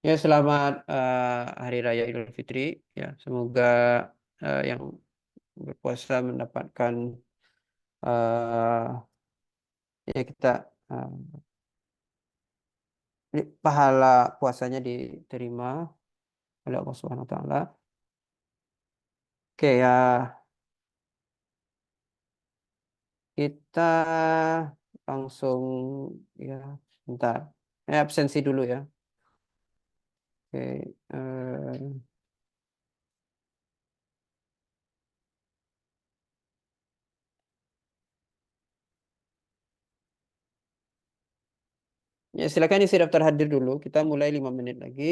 Ya, selamat Hari Raya Idul Fitri. Ya, semoga yang berpuasa mendapatkan eh, ya kita eh, pahala puasanya diterima oleh Allah Subhanahu Wa Taala. Oke ya, kita langsung ya, bentar. Absensi dulu ya. Oke, ya silakan isi daftar hadir dulu. Kita mulai 5 menit lagi.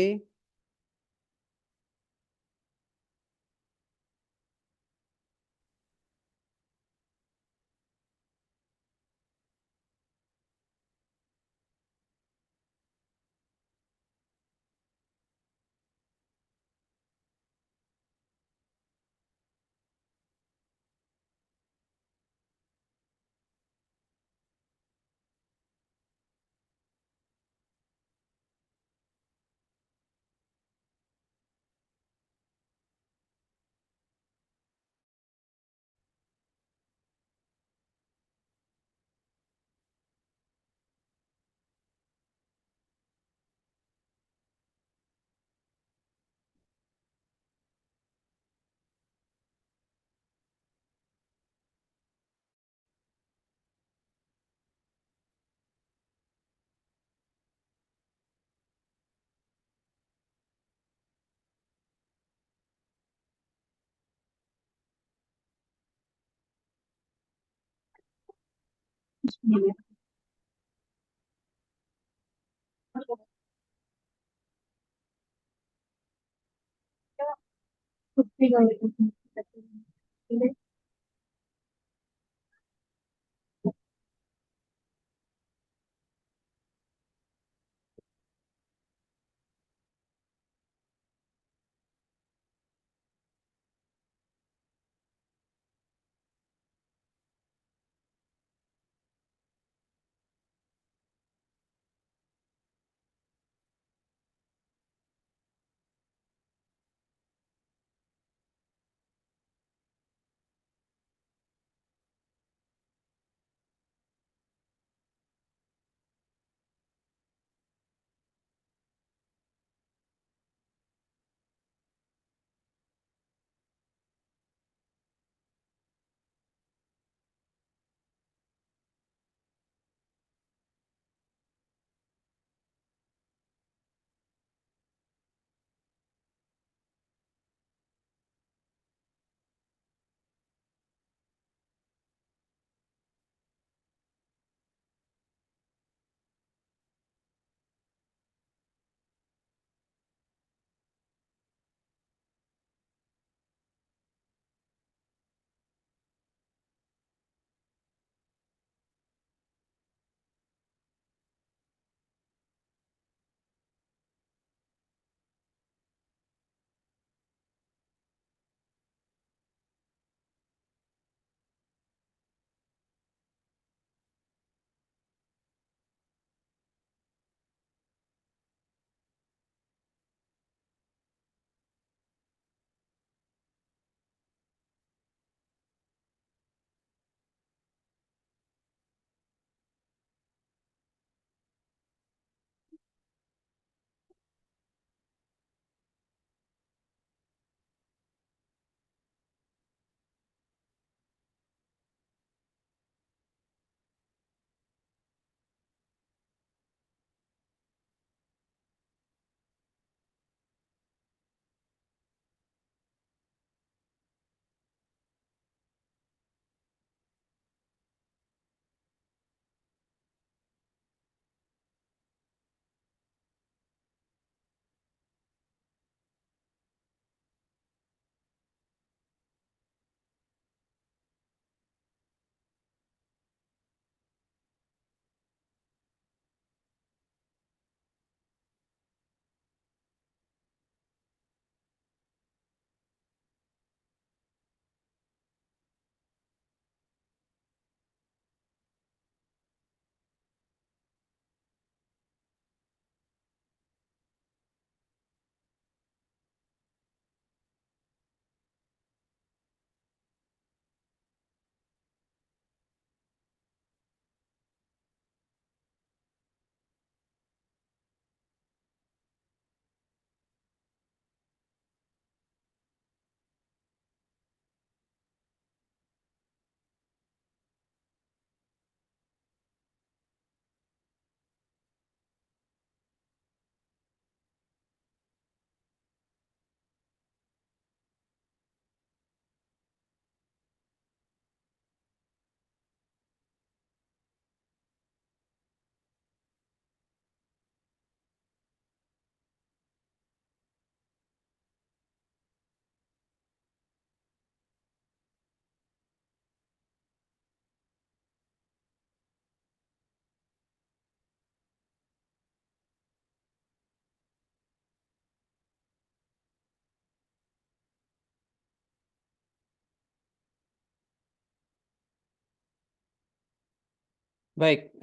Baik,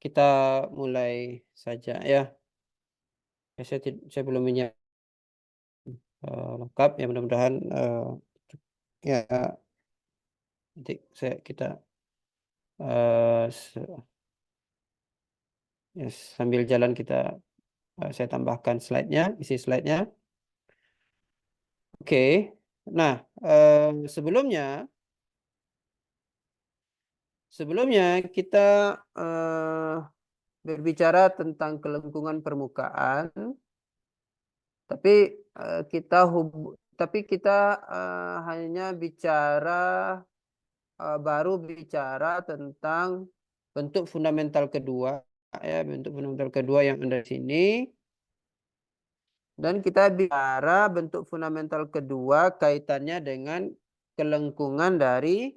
kita mulai saja ya. Saya belum menyiapkan lengkap ya, mudah-mudahan ya nanti kita ya, sambil jalan saya tambahkan isi slide-nya. Oke. Nah, sebelumnya kita berbicara tentang kelengkungan permukaan, tapi kita hanya baru bicara tentang bentuk fundamental kedua, ya, bentuk fundamental kedua yang ada di sini. Dan kita bicara bentuk fundamental kedua kaitannya dengan kelengkungan eh,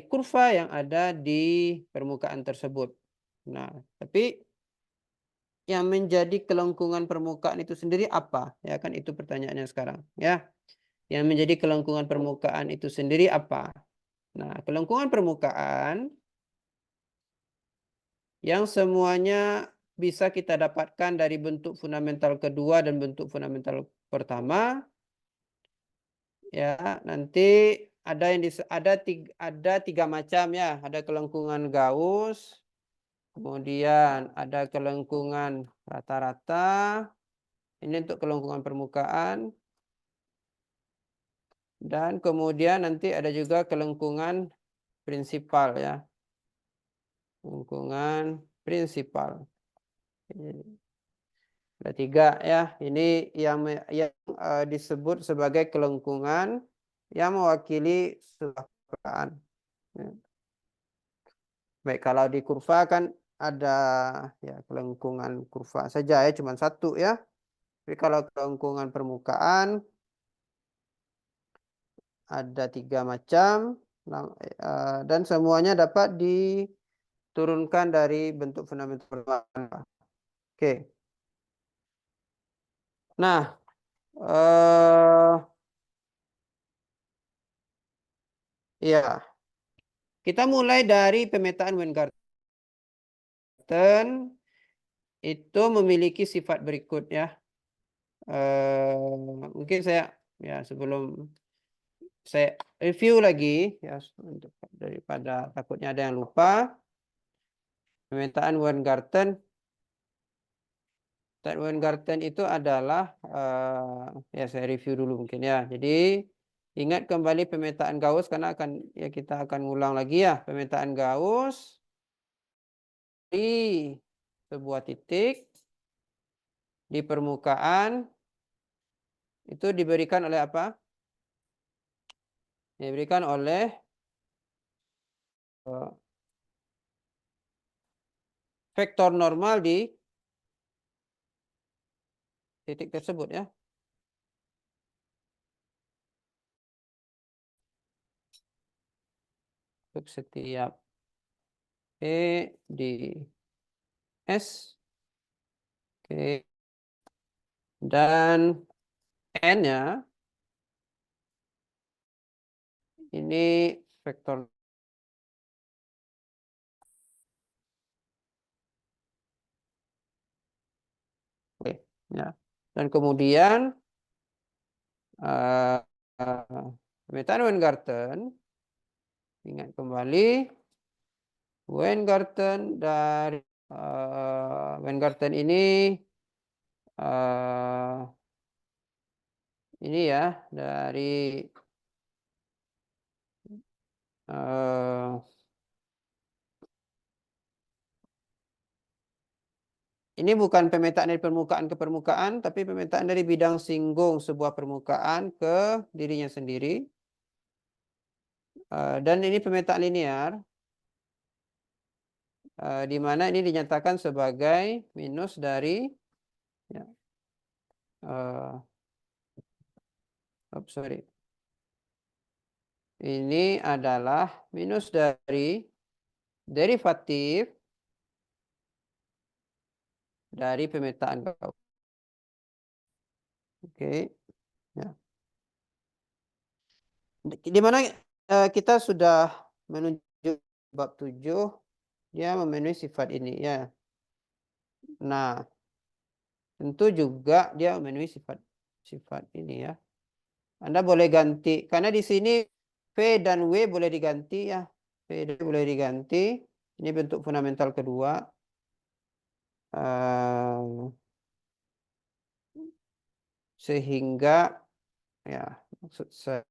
kurva yang ada di permukaan tersebut. Nah, tapi yang menjadi kelengkungan permukaan itu sendiri apa? Ya kan itu pertanyaannya sekarang, ya. Yang menjadi kelengkungan permukaan itu sendiri apa? Nah, kelengkungan permukaan yang semuanya bisa kita dapatkan dari bentuk fundamental kedua dan bentuk fundamental pertama, ya. Nanti ada tiga macam, ya. Ada kelengkungan Gauss, kemudian ada kelengkungan rata-rata. Ini untuk kelengkungan permukaan. Dan kemudian nanti ada juga kelengkungan prinsipal, ya. Kelengkungan prinsipal. Ada tiga, ya. Ini yang disebut sebagai kelengkungan yang mewakili sebuah permukaan. Ya. Baik, kalau di kurva kan ada ya kelengkungan kurva saja, ya, cuma satu, ya. Tapi kalau kelengkungan permukaan ada tiga macam, dan semuanya dapat diturunkan dari bentuk fundamental permukaan. Oke. Nah, ya, kita mulai dari pemetaan Weingarten. Itu memiliki sifat berikut, ya. Mungkin sebelum saya review lagi, ya, daripada takutnya ada yang lupa. Pemetaan Weingarten itu adalah ya saya review dulu mungkin, ya. Jadi ingat kembali pemetaan Gauss karena kita akan ngulang lagi, ya. Pemetaan Gauss di sebuah titik di permukaan itu diberikan oleh apa? Diberikan oleh vektor normal di titik tersebut, ya. Untuk setiap P di S, oke, dan N-nya ini vektor. Oke, ya. Dan kemudian pemetaan Weingarten, ingat kembali Weingarten ini ya dari ini bukan pemetaan dari permukaan ke permukaan, tapi pemetaan dari bidang singgung sebuah permukaan ke dirinya sendiri. Dan ini pemetaan linear, di mana ini dinyatakan sebagai minus dari, ya, sorry. Ini adalah minus dari derivatif dari pemetaan Gauss. Oke, ya. Di mana kita sudah menunjuk bab 7, dia memenuhi sifat ini ya. Nah, tentu juga dia memenuhi sifat ini ya. Anda boleh ganti karena di sini V dan W boleh diganti ya. V dan W boleh diganti. Ini bentuk fundamental kedua. Sehingga ya maksud saya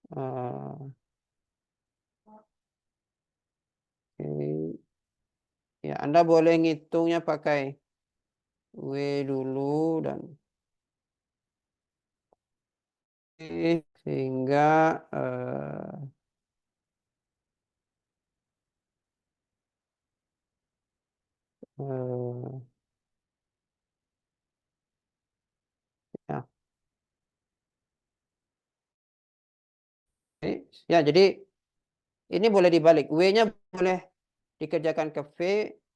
oke. Ya, Anda boleh ngitungnya pakai W dulu dan sehingga ya. Ya, jadi ini boleh dibalik. W-nya boleh dikerjakan ke V,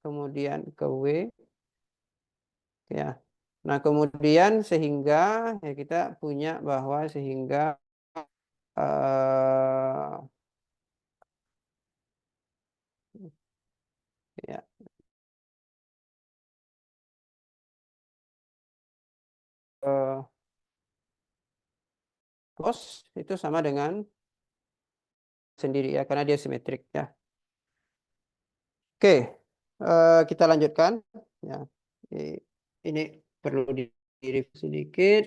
kemudian ke W. Ya. Nah, kemudian sehingga ya kita punya bahwa sehingga ya cos itu sama dengan sendiri ya karena dia simetrik ya. Oke, kita lanjutkan ya. Ini perlu di-review sedikit.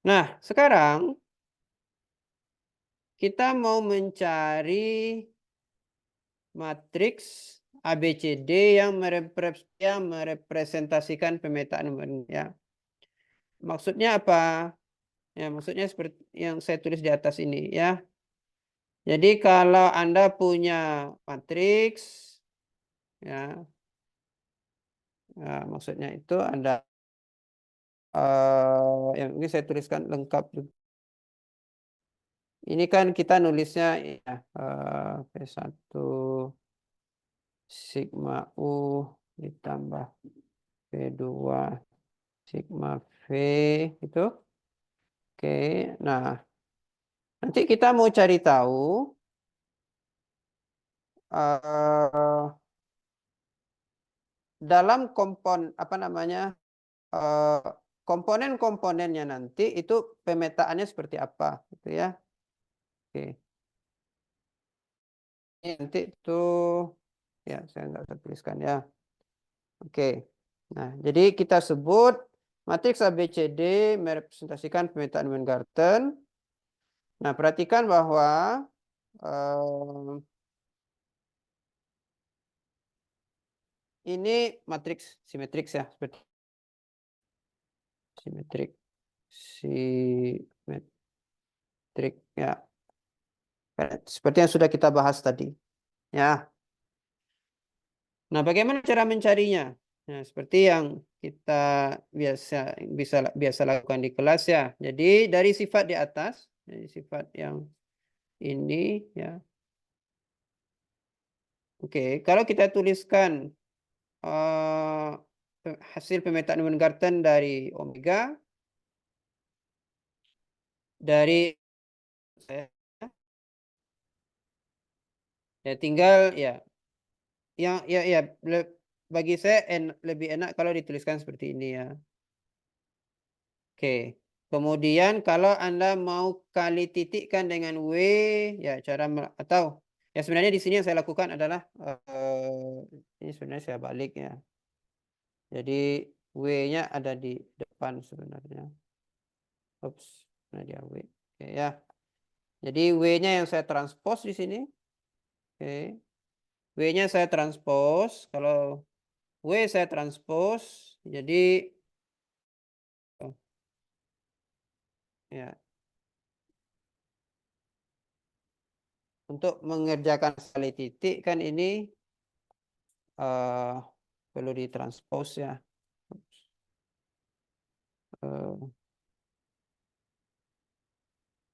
Nah, sekarang kita mau mencari matriks ABCD yang merepresentasikan pemetaan ya. Maksudnya apa? Ya, maksudnya seperti yang saya tulis di atas ini ya. Jadi kalau Anda punya matriks ya, maksudnya itu Anda yang ini saya tuliskan lengkap juga. Ini kan kita nulisnya ya, P1 sigma U ditambah P2 sigma V itu. Oke, nah nanti kita mau cari tahu dalam apa namanya komponen-komponennya nanti itu pemetaannya seperti apa gitu ya. Oke, ini nanti itu ya saya nggak usah tuliskan ya. Oke, nah jadi kita sebut matriks ABCD merepresentasikan pemetaan Weingarten. Nah perhatikan bahwa ini matriks simetrik ya, seperti simetrik ya, seperti yang sudah kita bahas tadi ya. Nah bagaimana cara mencarinya? Nah seperti yang kita biasa lakukan di kelas ya. Jadi dari sifat di atas, dari sifat yang ini ya. Oke, kalau kita tuliskan hasil pemetaan Weingarten dari omega dari ya tinggal ya yang ya bagi saya lebih enak kalau dituliskan seperti ini ya. Oke. Kemudian kalau Anda mau kali titikkan dengan W ya cara atau ya sebenarnya di sini yang saya lakukan adalah ini sebenarnya saya balik ya. Jadi W-nya ada di depan sebenarnya. Oops, nah dia W. Oke ya. Jadi W-nya yang saya transpose di sini. Oke. W-nya saya transpose. Kalau W saya transpose, jadi ya untuk mengerjakan sekali titik kan ini perlu ditranspose ya.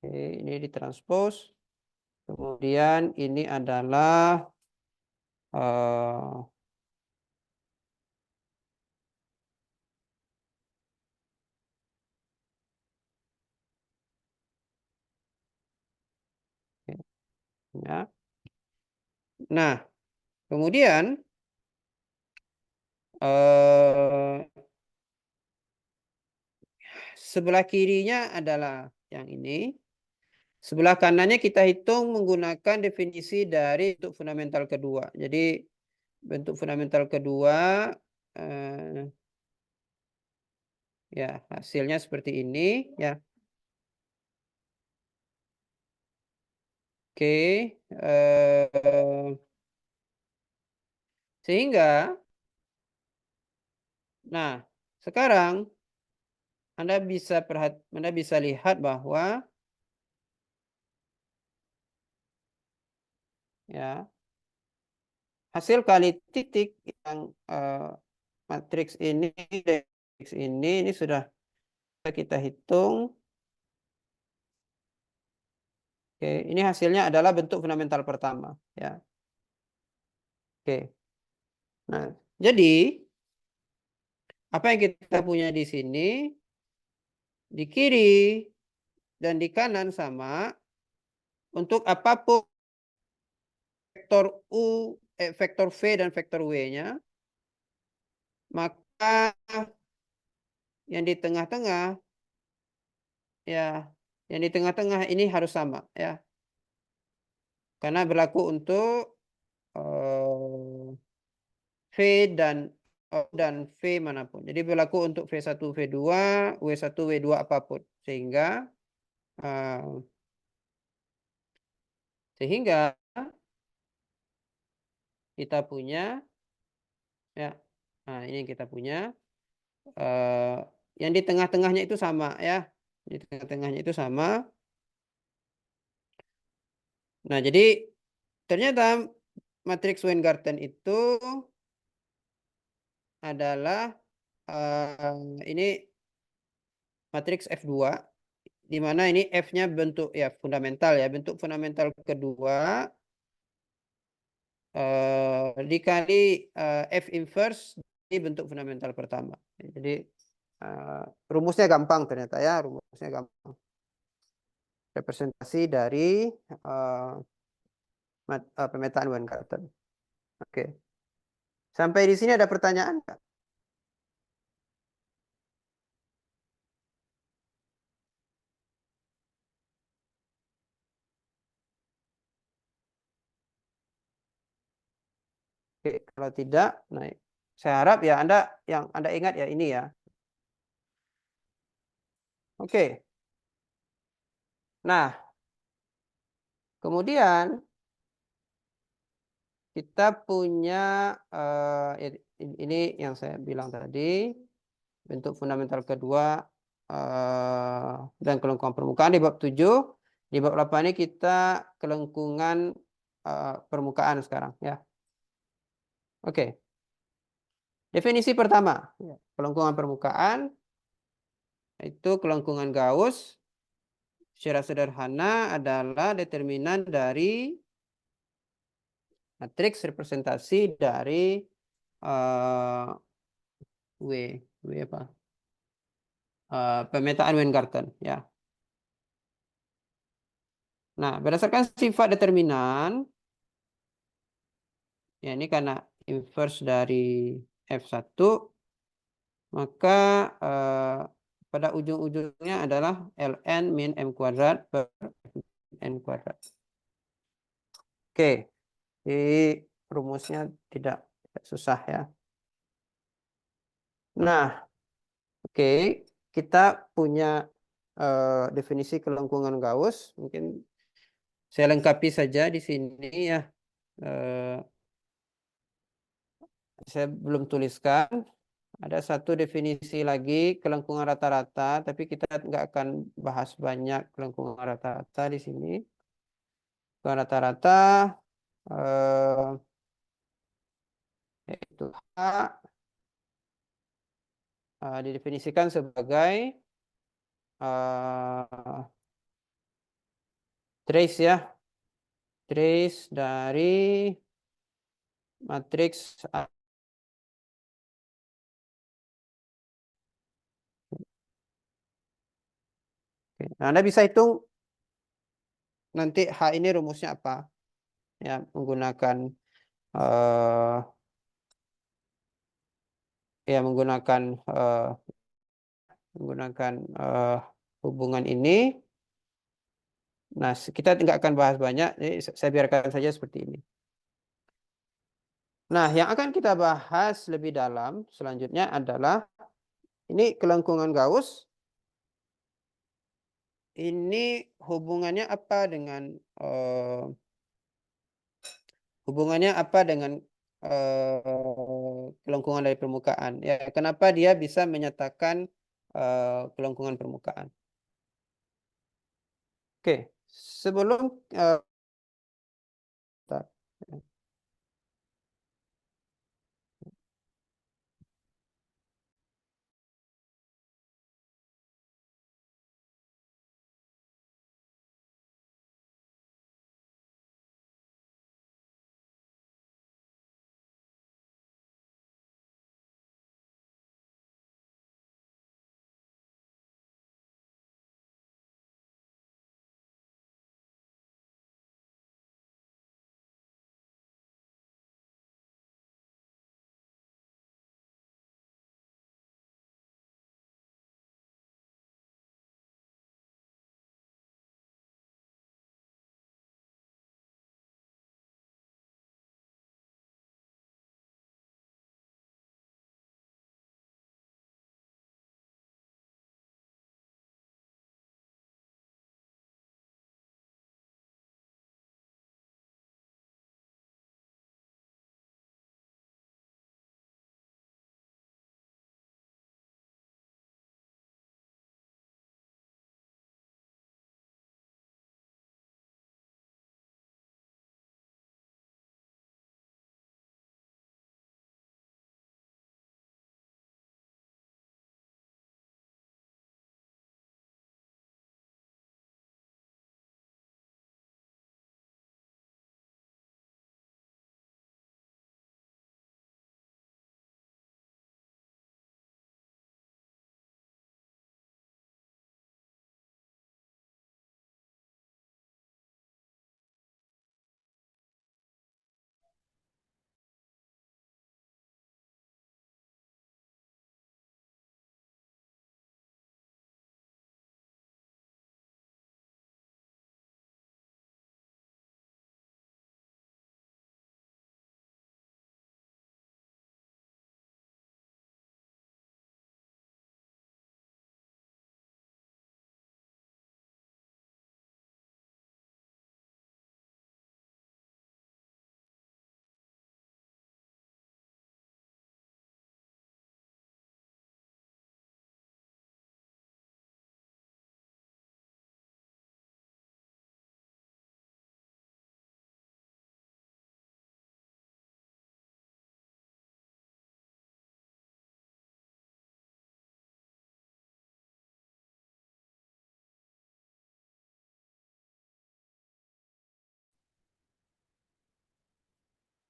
Oke, ini ditranspose. Kemudian ini adalah Ya. Nah, kemudian eh, sebelah kirinya adalah yang ini. Sebelah kanannya kita hitung menggunakan definisi dari bentuk fundamental kedua. Jadi bentuk fundamental kedua eh, ya hasilnya seperti ini ya. Oke, sehingga nah sekarang Anda bisa lihat bahwa ya hasil kali titik yang matriks ini sudah kita hitung. Oke, ini hasilnya adalah bentuk fundamental pertama ya. Oke. Nah, jadi apa yang kita punya di sini di kiri dan di kanan sama untuk apapun vektor vektor V dan vektor W-nya, maka yang di tengah-tengah ya, yang di tengah-tengah ini harus sama ya. Karena berlaku untuk V dan V manapun. Jadi berlaku untuk V1, V2, W1, W2 apapun. Uh, sehingga kita punya ya. Nah, ini yang kita punya yang di tengah-tengahnya itu sama ya. Di tengah-tengahnya itu sama. Nah, jadi ternyata matriks Weingarten itu adalah ini matriks F2 di mana ini F-nya bentuk ya fundamental ya, bentuk fundamental kedua dikali F inverse di bentuk fundamental pertama. Jadi rumusnya gampang ternyata ya, rumusnya gampang. Representasi dari pemetaan Weingarten. Oke. Sampai di sini ada pertanyaan nggak? Oke, kalau tidak, nah, saya harap ya yang Anda ingat ya ini ya. Oke. Nah, kemudian kita punya ini yang saya bilang tadi, bentuk fundamental kedua dan kelengkungan permukaan di bab 7. Di bab 8 ini kita kelengkungan permukaan sekarang ya. Oke. Definisi pertama, kelengkungan permukaan itu kelengkungan Gauss secara sederhana adalah determinan dari matriks representasi dari W apa? Pemetaan Weingarten ya. Nah, berdasarkan sifat determinan ya ini karena inverse dari F1 maka pada ujung-ujungnya adalah ln min m kuadrat per n kuadrat. Oke, jadi rumusnya tidak susah ya. Nah, oke, kita punya definisi kelengkungan Gauss. Mungkin saya lengkapi saja di sini ya. Saya belum tuliskan. Ada satu definisi lagi kelengkungan rata-rata, tapi kita nggak akan bahas banyak kelengkungan rata-rata di sini. Kelengkungan rata-rata yaitu H didefinisikan sebagai trace ya, trace dari matriks. Nah, Anda bisa hitung nanti H ini rumusnya apa. ya menggunakan eh, ya menggunakan hubungan ini. Nah, kita nggak akan bahas banyak, jadi saya biarkan saja seperti ini. Nah, yang akan kita bahas lebih dalam selanjutnya adalah ini kelengkungan Gauss. Ini eh, hubungannya apa dengan kelengkungan dari permukaan? Ya, kenapa dia bisa menyatakan kelengkungan permukaan? Oke, sebelum bentar.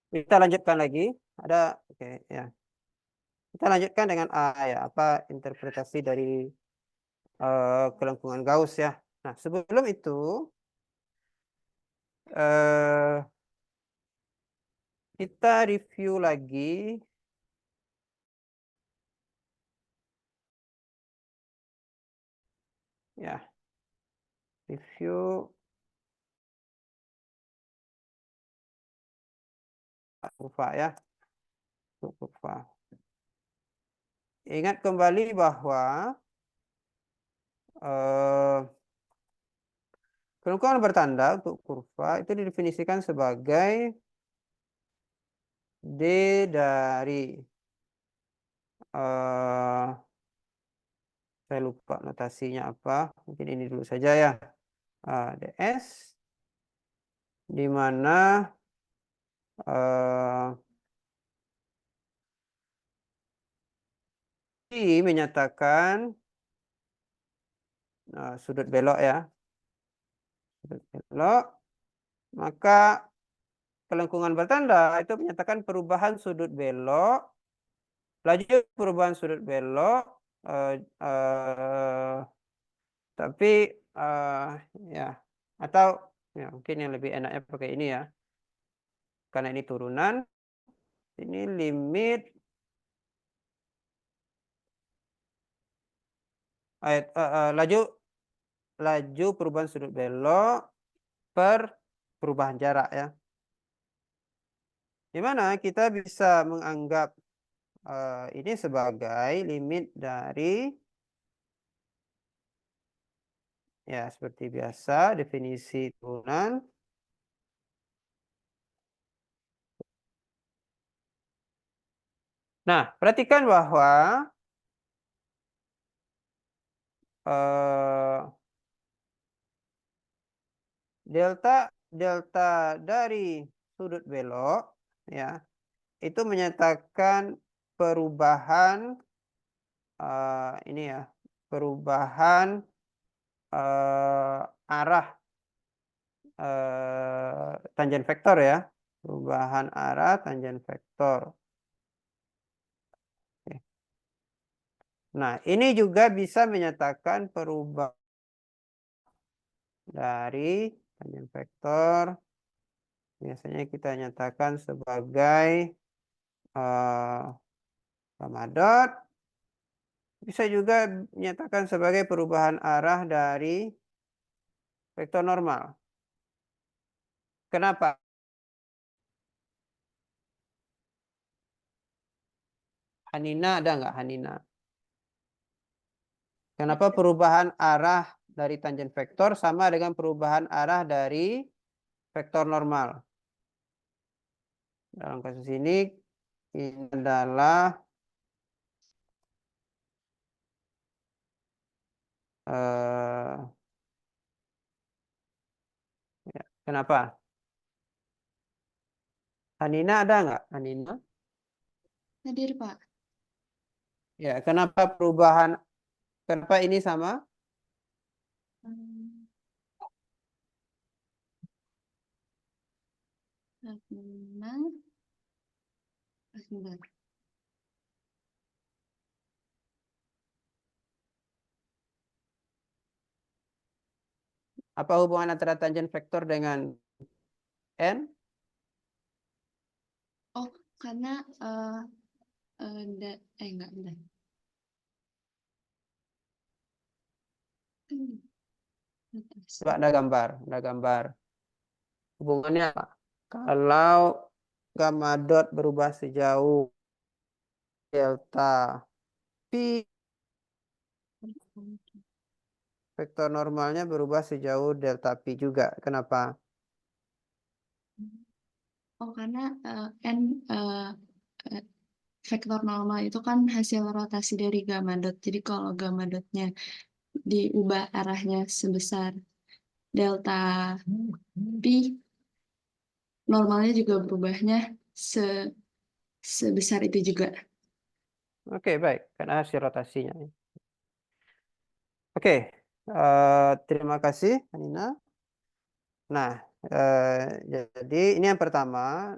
Kita lanjutkan lagi. Oke, ya. Kita lanjutkan dengan A ya, apa interpretasi dari kelengkungan Gauss ya. Nah, sebelum itu eh, kita review lagi ya, review kurva ya, untuk kurva. Ingat kembali bahwa eh, kelengkungan bertanda untuk kurva itu didefinisikan sebagai D dari eh, saya lupa notasinya apa, mungkin ini dulu saja ya. ds di mana I menyatakan sudut belok ya, sudut belok, maka kelengkungan bertanda itu menyatakan perubahan sudut belok, laju perubahan sudut belok, eh, eh, tapi ya, atau ya mungkin yang lebih enaknya pakai ini ya. karena ini turunan, ini limit laju perubahan sudut belok per perubahan jarak ya. Di mana kita bisa menganggap ini sebagai limit dari ya seperti biasa definisi turunan. Nah, perhatikan bahwa delta dari sudut belok ya itu menyatakan perubahan ini ya perubahan arah tangen vektor ya, perubahan arah tangen vektor. Oke. Nah, ini juga bisa menyatakan perubahan dari tangen vektor. Biasanya kita nyatakan sebagai gamma dot. Bisa juga menyatakan sebagai perubahan arah dari vektor normal. Kenapa? Hanina ada nggak Hanina? Kenapa perubahan arah dari tangen vektor sama dengan perubahan arah dari vektor normal? Dalam kasus ini adalah ya, kenapa? Hanina ada nggak? Hanina? Hadir, Pak. Ya, kenapa kenapa ini sama? Karena sebentar. Apa hubungan antara tangen vektor dengan n? Oh, karena enggak, bentar. Coba ada gambar. Hubungannya apa? Kalau gamma dot berubah sejauh delta P, vektor normalnya berubah sejauh delta P juga. Kenapa? Oh, karena n vektor normal itu kan hasil rotasi dari gamma dot. Jadi kalau gamma dotnya diubah arahnya sebesar delta P, normalnya juga berubahnya sebesar itu juga. Oke, baik. Karena hasil rotasinya. Oke, terima kasih, Anina. Nah, jadi ini yang pertama,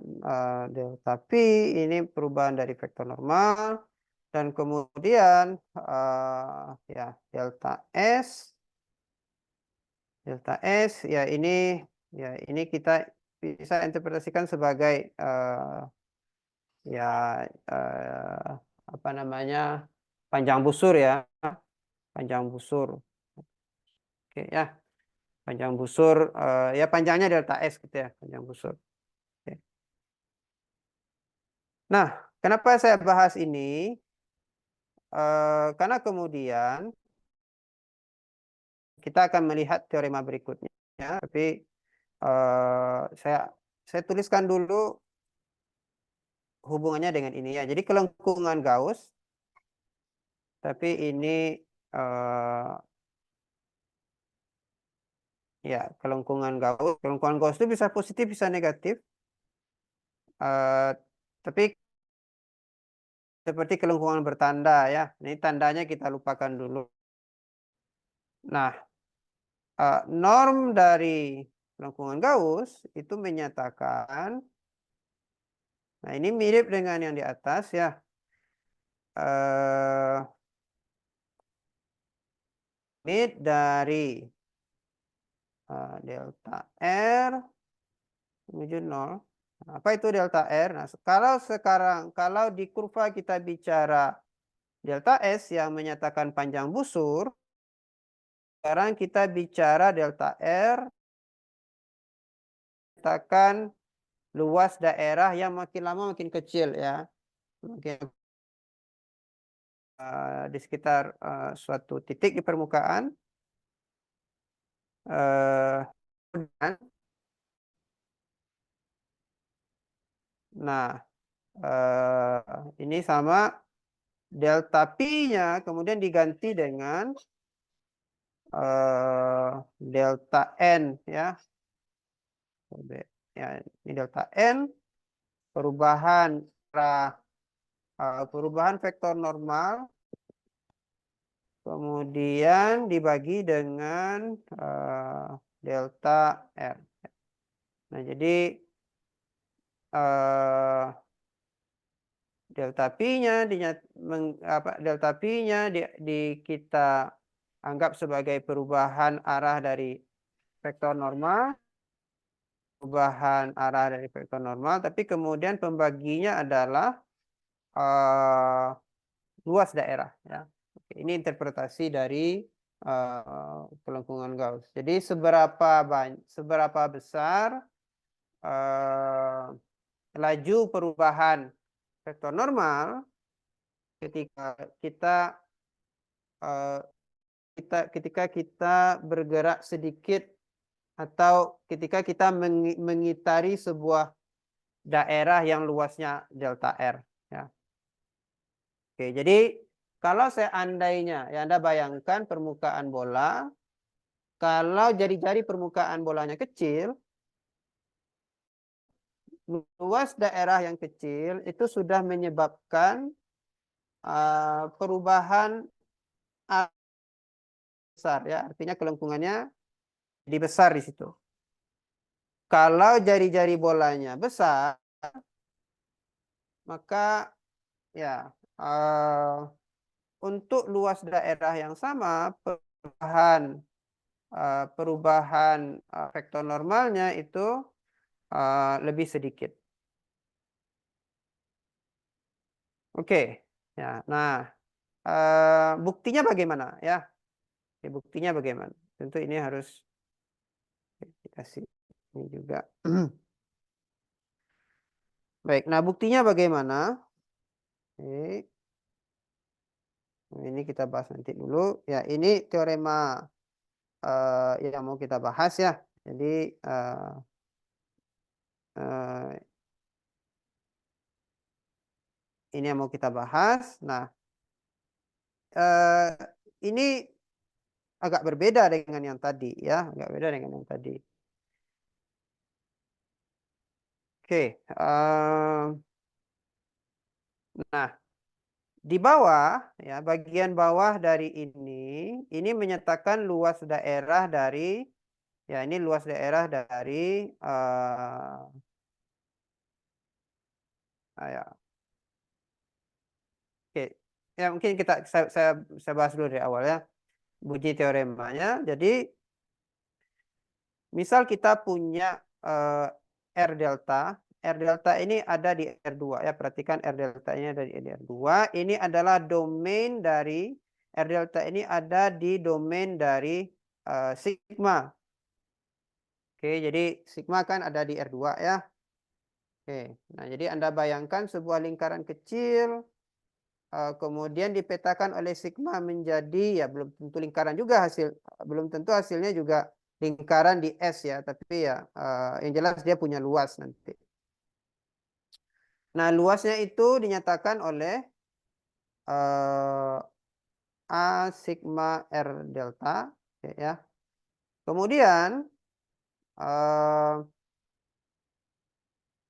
delta P ini perubahan dari vektor normal. Dan kemudian, ya, delta S. Delta S, ya ini kita bisa interpretasikan sebagai, ya, apa namanya, panjang busur ya. Panjang busur. Oke ya. Panjang busur ya panjangnya delta S gitu ya, panjang busur. Oke. Nah, kenapa saya bahas ini? Karena kemudian kita akan melihat teorema berikutnya, tapi saya tuliskan dulu hubungannya dengan ini ya. Jadi kelengkungan Gauss, tapi ini ya kelengkungan Gauss itu bisa positif bisa negatif. Tapi seperti kelengkungan bertanda ya. Ini tandanya kita lupakan dulu. Nah, norm dari kelengkungan Gauss itu menyatakan, nah ini mirip dengan yang di atas ya. Limit dari delta R menuju 0 Apa itu delta R? Nah, kalau di kurva kita bicara delta S yang menyatakan panjang busur, sekarang kita bicara delta R, menyatakan luas daerah yang makin lama makin kecil ya. Makin di sekitar suatu titik di permukaan. Dan, nah, ini sama delta P-nya kemudian diganti dengan delta N ya. Ya, ini delta N perubahan vektor normal kemudian dibagi dengan delta R. Nah, jadi delta P-nya delta P-nya kita anggap sebagai perubahan arah dari vektor normal, tapi kemudian pembaginya adalah luas daerah ya. Oke, ini interpretasi dari kelengkungan Gauss. Jadi seberapa besar laju perubahan vektor normal ketika kita bergerak sedikit atau ketika kita mengitari sebuah daerah yang luasnya delta R ya. Oke, jadi kalau seandainya ya Anda bayangkan permukaan bola, kalau jari-jari permukaan bolanya kecil, luas daerah yang kecil itu sudah menyebabkan perubahan besar ya, artinya kelengkungannya jadi besar di situ. Kalau jari-jari bolanya besar, maka ya untuk luas daerah yang sama perubahan vektor normalnya itu lebih sedikit. Oke, ya. Nah, buktinya bagaimana ya? Buktinya bagaimana? Tentu ini harus dikasih ini juga. Baik, nah buktinya bagaimana? Oke. Ini kita bahas nanti dulu. Ya, ini teorema yang mau kita bahas ya. Jadi ini yang mau kita bahas. Nah, ini agak berbeda dengan yang tadi ya, agak beda dengan yang tadi. Oke, nah di bawah ya bagian bawah dari ini menyatakan luas daerah dari ya ini luas daerah dari ya. Oke, ya mungkin saya bahas dulu dari awal ya bunyi teoremanya. Jadi misal kita punya R delta. R delta ini ada di R2 ya. Perhatikan R delta ini ada di R2. Ini adalah domain dari R delta ini ada di domain dari sigma. Oke, jadi sigma kan ada di R2 ya. Oke, nah jadi Anda bayangkan sebuah lingkaran kecil kemudian dipetakan oleh sigma menjadi ya belum tentu lingkaran juga belum tentu hasilnya juga lingkaran di S ya, tapi ya yang jelas dia punya luas nanti. Nah, luasnya itu dinyatakan oleh A sigma R delta ya. Kemudian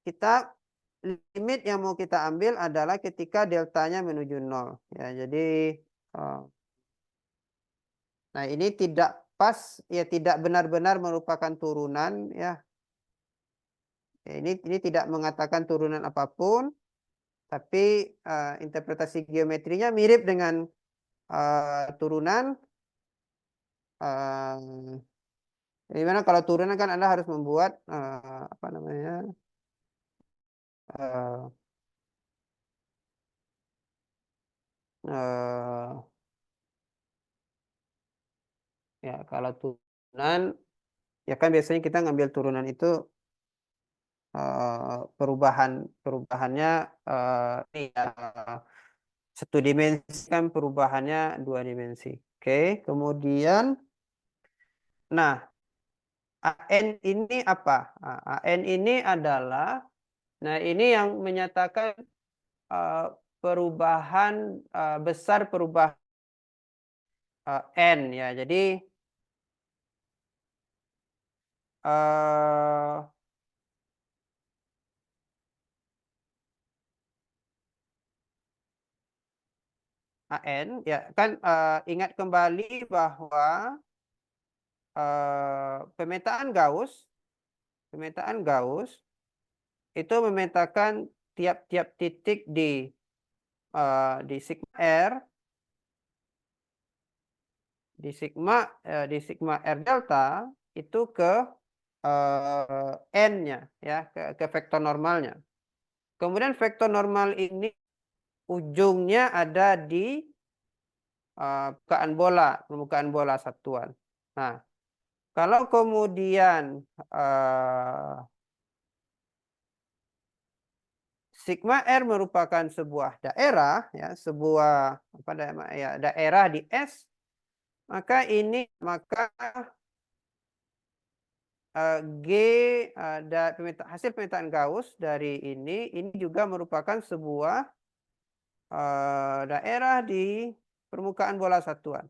kita limit yang mau kita ambil adalah ketika deltanya menuju 0 ya. Jadi nah, ini tidak pas ya, tidak benar-benar merupakan turunan ya. Ini tidak mengatakan turunan apapun, tapi interpretasi geometrinya mirip dengan turunan. Dimana kalau turunan kan Anda harus membuat apa namanya eh, eh, ya kalau turunan ya kan biasanya kita ngambil turunan itu perubahannya ini ya, satu dimensi kan perubahannya 2 dimensi. Oke, kemudian nah AN ini apa? AN ini adalah nah ini yang menyatakan eh, perubahan besar perubahan N ya. Jadi eh AN ya kan ingat kembali bahwa pemetaan Gauss itu memetakan tiap-tiap titik di sigma R di sigma R delta itu ke n-nya ya ke vektor normalnya. Kemudian vektor normal ini ujungnya ada di permukaan bola satuan. Nah, kalau kemudian sigma R merupakan sebuah daerah ya, sebuah apa ya, daerah di S, maka G hasil pemetaan Gauss dari ini juga merupakan sebuah daerah di permukaan bola satuan.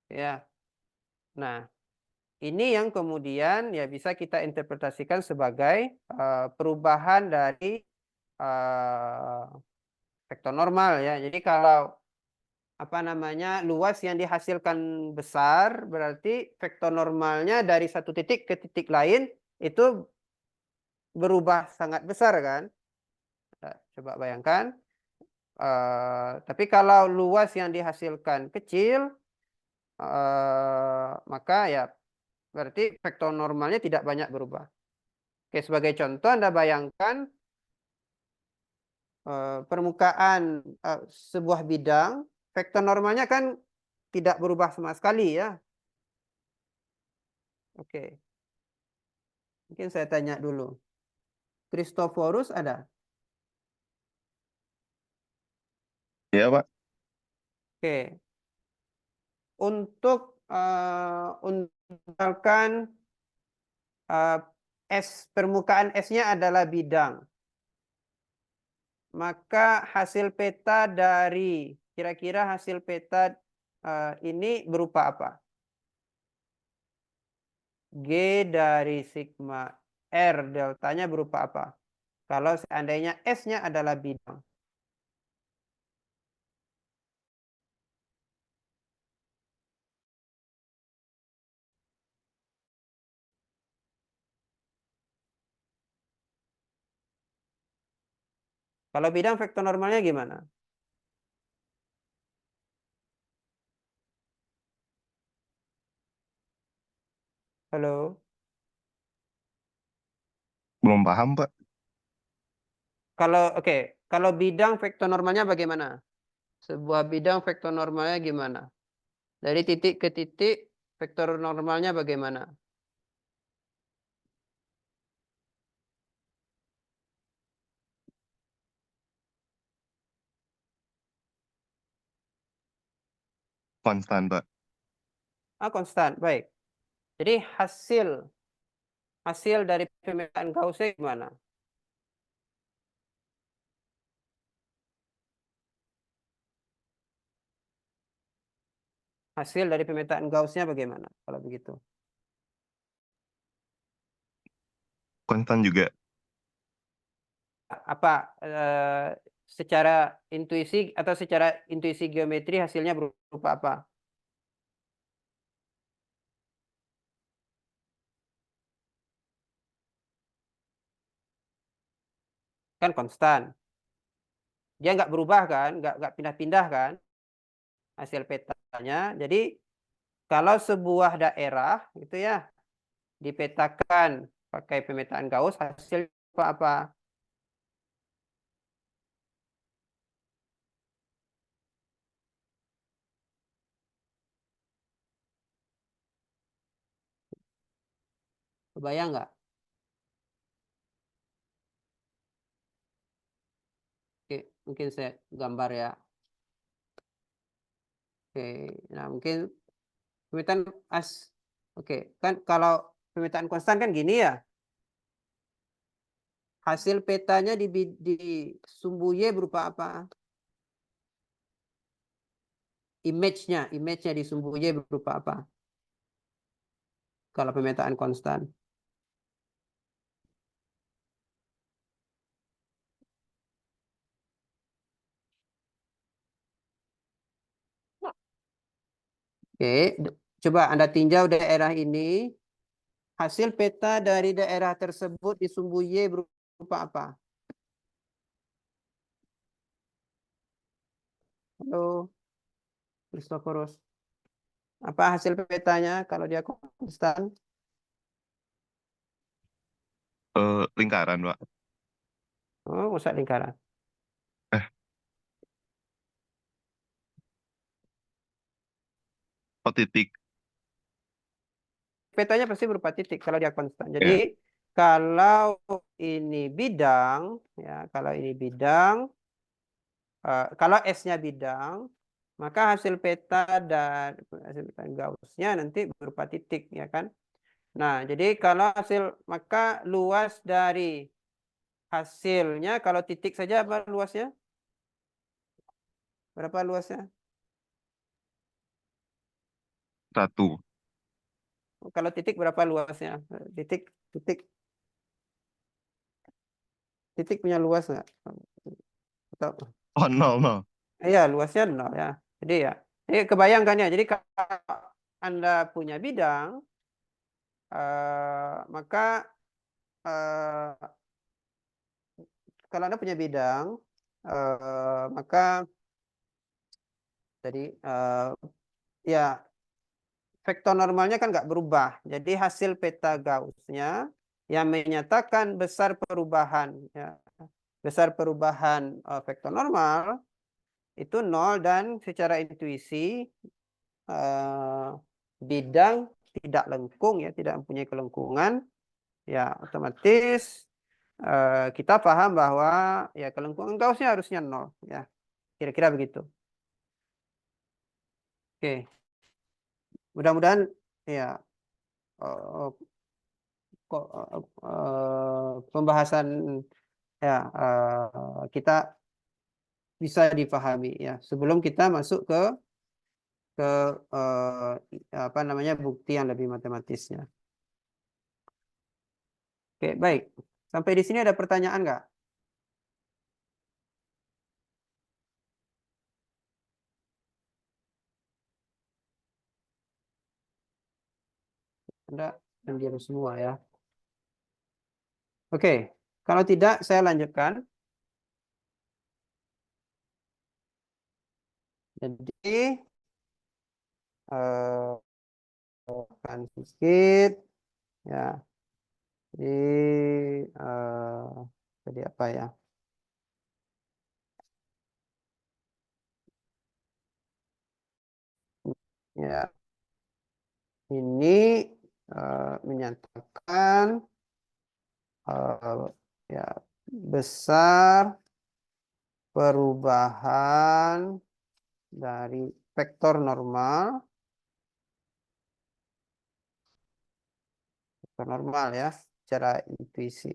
Ya. Nah, ini yang kemudian ya bisa kita interpretasikan sebagai perubahan dari vektor normal ya. Jadi kalau apa namanya luas yang dihasilkan besar berarti vektor normalnya dari satu titik ke titik lain itu berubah sangat besar kan. Coba bayangkan. Tapi kalau luas yang dihasilkan kecil maka ya berarti vektor normalnya tidak banyak berubah. Oke, sebagai contoh Anda bayangkan permukaan sebuah bidang, vektor normalnya kan tidak berubah sama sekali ya. Oke, mungkin saya tanya dulu. Christophorus ada? Iya, Pak. Oke, untuk misalkan permukaan S-nya adalah bidang, maka hasil peta dari kira-kira hasil peta ini berupa apa? G dari sigma R deltanya berupa apa? Kalau seandainya S-nya adalah bidang. Kalau bidang vektor normalnya gimana? Halo? Belum paham, Pak. Kalau bidang vektor normalnya bagaimana? Sebuah bidang vektor normalnya gimana? Dari titik ke titik vektor normalnya bagaimana? Konstan, Pak. Konstan. Baik. Jadi hasil dari pemetaan Gauss gimana? Hasil dari pemetaan Gauss-nya bagaimana kalau begitu? Konstan juga. Apa secara intuisi atau secara intuisi geometri hasilnya berupa apa? Kan konstan. Dia nggak berubah kan, nggak pindah-pindah kan hasil petanya. Jadi kalau sebuah daerah gitu ya dipetakan pakai pemetaan Gauss hasil apa? Kebayang nggak? Oke, mungkin saya gambar ya. Oke, nah mungkin pemetaan oke, kan kalau pemetaan konstan kan gini ya. Hasil petanya di sumbu Y berupa apa? Image-nya di sumbu Y berupa apa? Kalau pemetaan konstan. Oke, coba Anda tinjau daerah ini. Hasil peta dari daerah tersebut di sumbu Y berupa apa? Halo, Christophorus. Apa hasil petanya kalau dia konstan? Lingkaran, Pak. Oh, usah lingkaran. Eh, oh titik. Petanya pasti berupa titik kalau dia konstan. Jadi Ya. kalau ini bidang, ya kalau ini bidang, kalau S-nya bidang, maka hasil peta dan hasil peta Gauss-nya nanti berupa titik, ya kan? Nah, jadi kalau maka luas dari hasilnya, kalau titik saja apa luasnya? Berapa luasnya? 1. Kalau titik berapa luasnya? Titik, titik, titik punya luas nggak? Atau, Oh, 0, 0. iya, luasnya 0 ya. Jadi ya, ini kebayangkan ya. Jadi kalau Anda punya bidang, maka eh, kalau Anda punya bidang, maka jadi ya vektor normalnya kan nggak berubah. Jadi hasil peta Gauss-nya yang menyatakan besar perubahan, ya, besar perubahan vektor normal itu 0 dan secara intuisi eh, bidang tidak lengkung ya, tidak mempunyai kelengkungan, ya otomatis kita paham bahwa ya kelengkungan Gauss-nya harusnya 0 ya. Kira-kira begitu. Oke, mudah-mudahan ya eh, pembahasan ya kita bisa dipahami ya sebelum kita masuk ke apa namanya bukti yang lebih matematisnya. Oke, baik. Sampai di sini ada pertanyaan nggak? Anda pendiam semua ya. Oke, kalau tidak saya lanjutkan. Jadi akan sedikit ya. Jadi jadi apa ya? Ya, ini menyatakan ya besar perubahan dari vektor normal ya secara intuisi.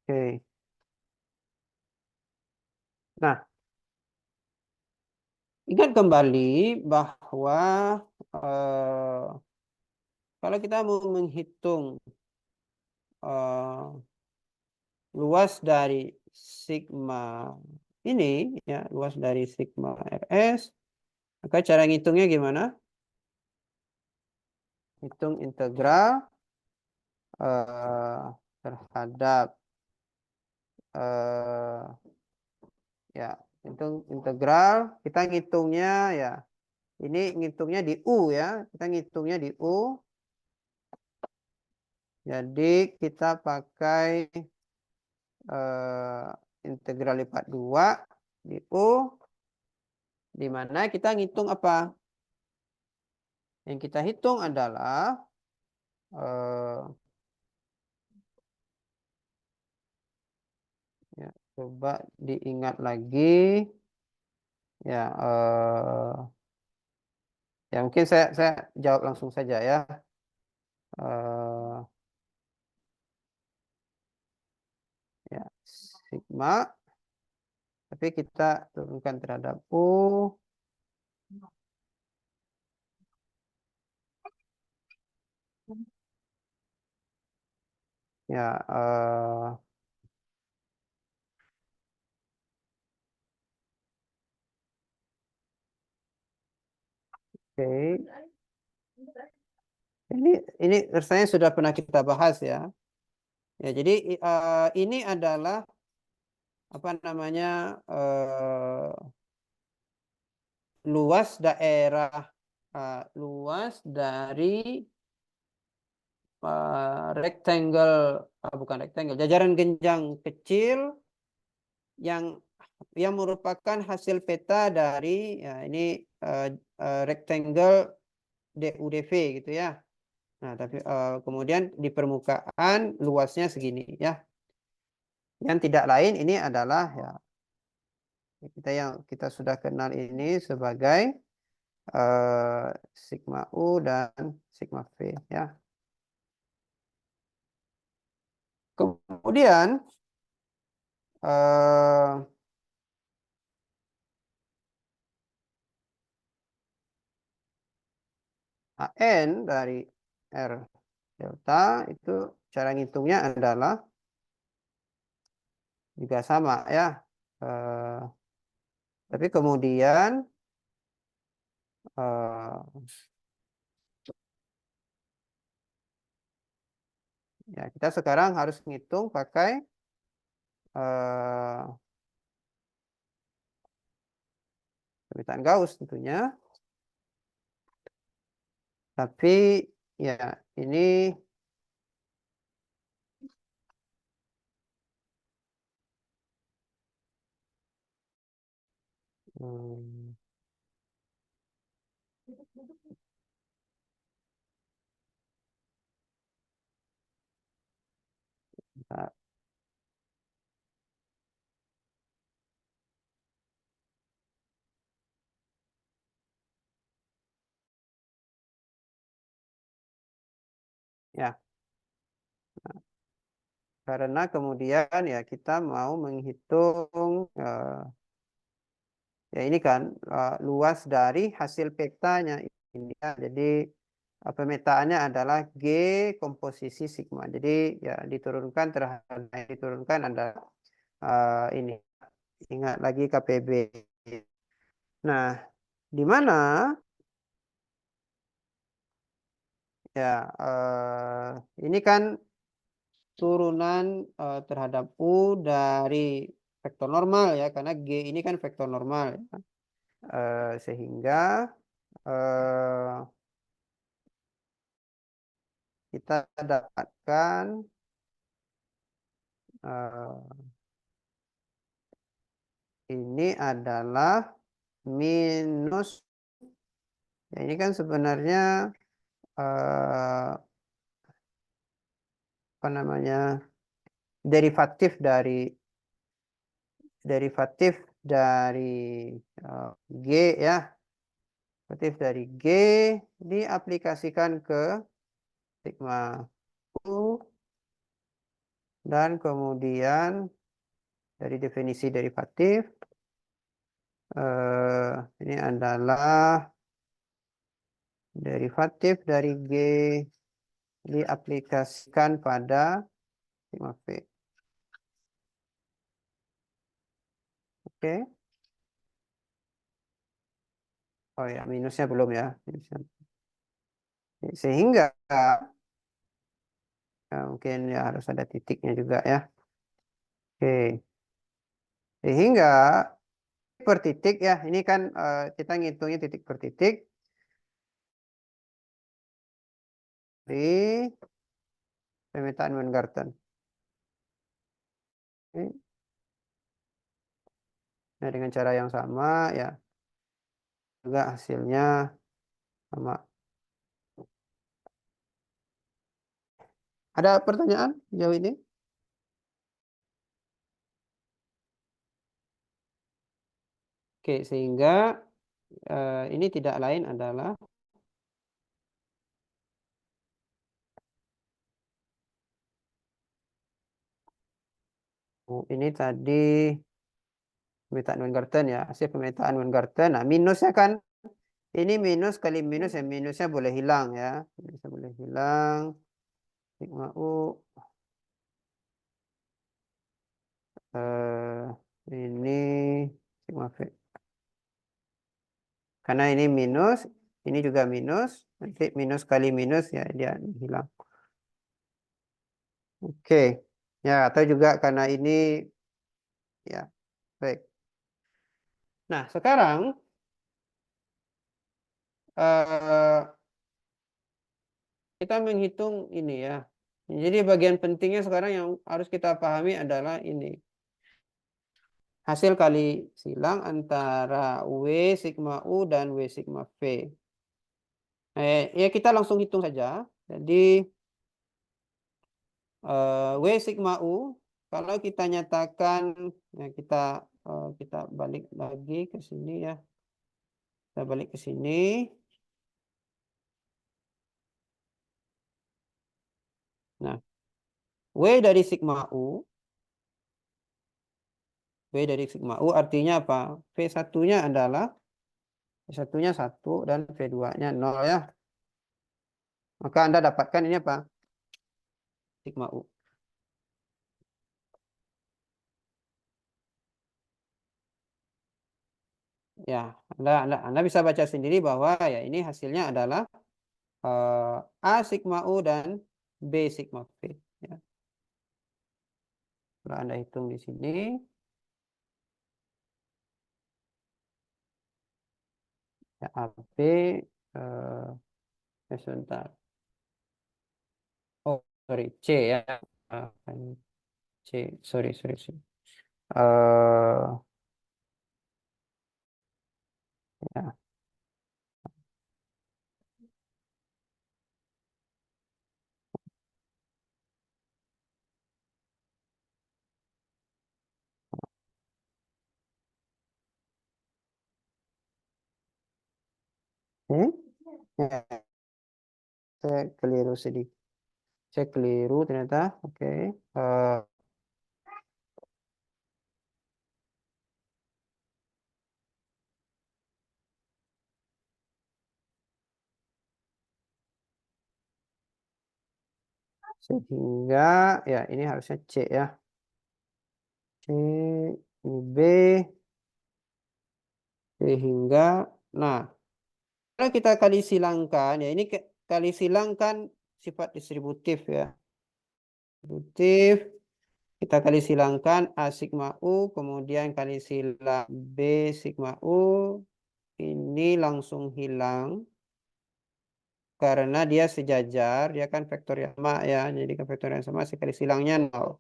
Oke. Nah, ingat kembali bahwa kalau kita mau menghitung luas dari sigma ini, ya luas dari sigma rs, maka cara ngitungnya gimana? Hitung integral terhadap ya hitung integral, kita ngitungnya ya ini ngitungnya di U ya. Kita ngitungnya di U. Jadi kita pakai integral lipat 2 di U. Di mana kita ngitung apa? Yang kita hitung adalah ya, coba diingat lagi. Ya, ya mungkin saya jawab langsung saja ya. Ya, sigma. Tapi kita turunkan terhadap U. Ya, oke. Ini rasanya sudah pernah kita bahas ya. Ya, jadi ini adalah apa namanya luas daerah luas dari rectangle bukan rectangle, jajaran genjang kecil yang merupakan hasil peta dari ya, ini rectangle DUDV gitu ya. Nah, tapi kemudian di permukaan luasnya segini ya. Yang tidak lain ini adalah ya kita sudah kenal ini sebagai sigma U dan sigma V ya. Kemudian AN dari R delta itu cara ngitungnya adalah juga sama ya. Tapi kemudian ya kita sekarang harus ngitung pakai permintaan Gauss tentunya. Tapi ya ini bentar. Ya, karena kemudian ya kita mau menghitung ya ini kan luas dari hasil petanya ini ya. Jadi pemetaannya adalah G komposisi sigma. Jadi ya diturunkan ada ini. Ingat lagi KPB. Nah, di mana ya ini kan turunan terhadap U dari vektor normal ya, karena G ini kan vektor normal ya. Sehingga kita dapatkan ini adalah minus ya ini kan sebenarnya apa namanya derivatif dari G ya, derivatif dari G diaplikasikan ke sigma U dan kemudian dari definisi derivatif ini adalah derivatif dari G diaplikasikan pada sigma V. Oke. Oh ya, minusnya belum ya. Sehingga mungkin ya harus ada titiknya juga ya. Oke. Sehingga per titik ya, ini kan kita ngitungnya titik per titik. dari pemetaan Weingarten. Oke. Nah, dengan cara yang sama ya juga hasilnya sama. Ada pertanyaan jauh ini? Oke, sehingga ini tidak lain adalah ini tadi pemetaan Weingarten ya, hasil pemetaan Weingarten. Nah, minusnya kan ini minus kali minus ya, minusnya boleh hilang ya. Minusnya boleh hilang. Sigma U ini sigma V. Karena ini minus, ini juga minus, nanti minus kali minus ya dia hilang. Oke, ya atau juga karena ini ya baik. Nah sekarang kita menghitung ini ya. Jadi bagian pentingnya sekarang yang harus kita pahami adalah ini. Hasil kali silang antara W sigma U dan W sigma V. Ya kita langsung hitung saja. Jadi W sigma U kalau kita nyatakan ya kita balik lagi ke sini ya. Kita balik ke sini. Nah, W dari sigma U, W dari sigma U artinya apa? V1-nya adalah V1-nya 1 dan V2-nya 0 ya. Maka Anda dapatkan ini apa? Sigma U. Ya, Anda bisa baca sendiri bahwa ya ini hasilnya adalah A sigma U dan B sigma V. Ya. Kalau Anda hitung di sini, ya AB, sebentar. Oh, sorry, C ya. Kan C, sorry. Eh, ya. Hmm? Ya, saya keliru sedikit. Saya keliru ternyata. Oke. Eh, sehingga ya ini harusnya C ya. C ini B sehingga nah kalau kita kali silangkan ya ini kali silangkan sifat distributif ya. Distributif kita kali silangkan A sigma U kemudian kali silang B sigma U ini langsung hilang karena dia sejajar dia kan vektor yang sama ya jadi kan vektor yang sama sekali silangnya 0.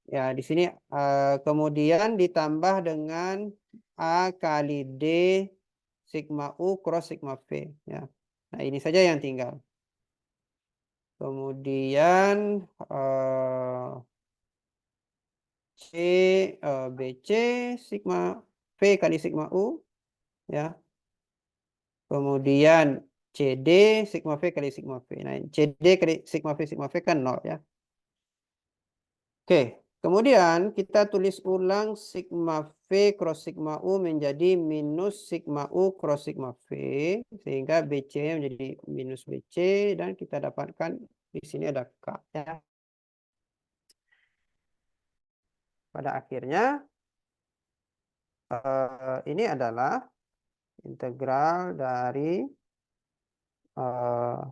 Ya, di sini kemudian ditambah dengan A kali D sigma U cross sigma V. Ya. Nah, ini saja yang tinggal. Kemudian C BC sigma V kali sigma U. Ya. Kemudian CD sigma V kali sigma V. Nah, CD kali sigma V kan 0 ya. Oke, kemudian kita tulis ulang sigma V cross sigma U menjadi minus sigma U cross sigma V. Sehingga BC menjadi minus BC dan kita dapatkan di sini ada K. Ya. Pada akhirnya ini adalah integral dari eh,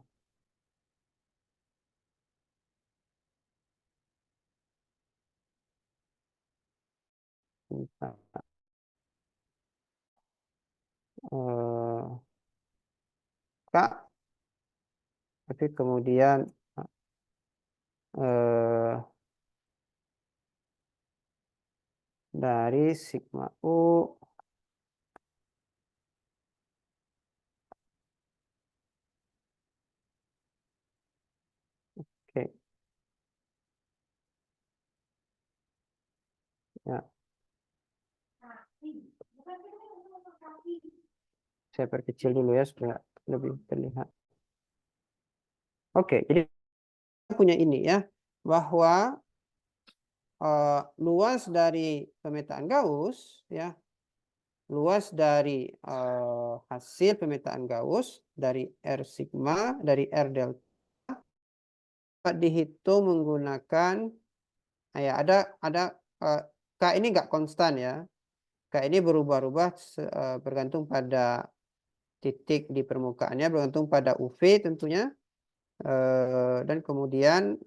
K tapi kemudian dari sigma U oke ya saya perkecil dulu ya supaya lebih terlihat. Oke, jadi kita punya ini ya bahwa luas dari pemetaan Gauss ya, luas dari hasil pemetaan Gauss dari R sigma dari R delta dapat dihitung menggunakan ya ada K ini nggak konstan ya. K ini berubah-ubah bergantung pada titik di permukaannya, bergantung pada UV tentunya. Dan kemudian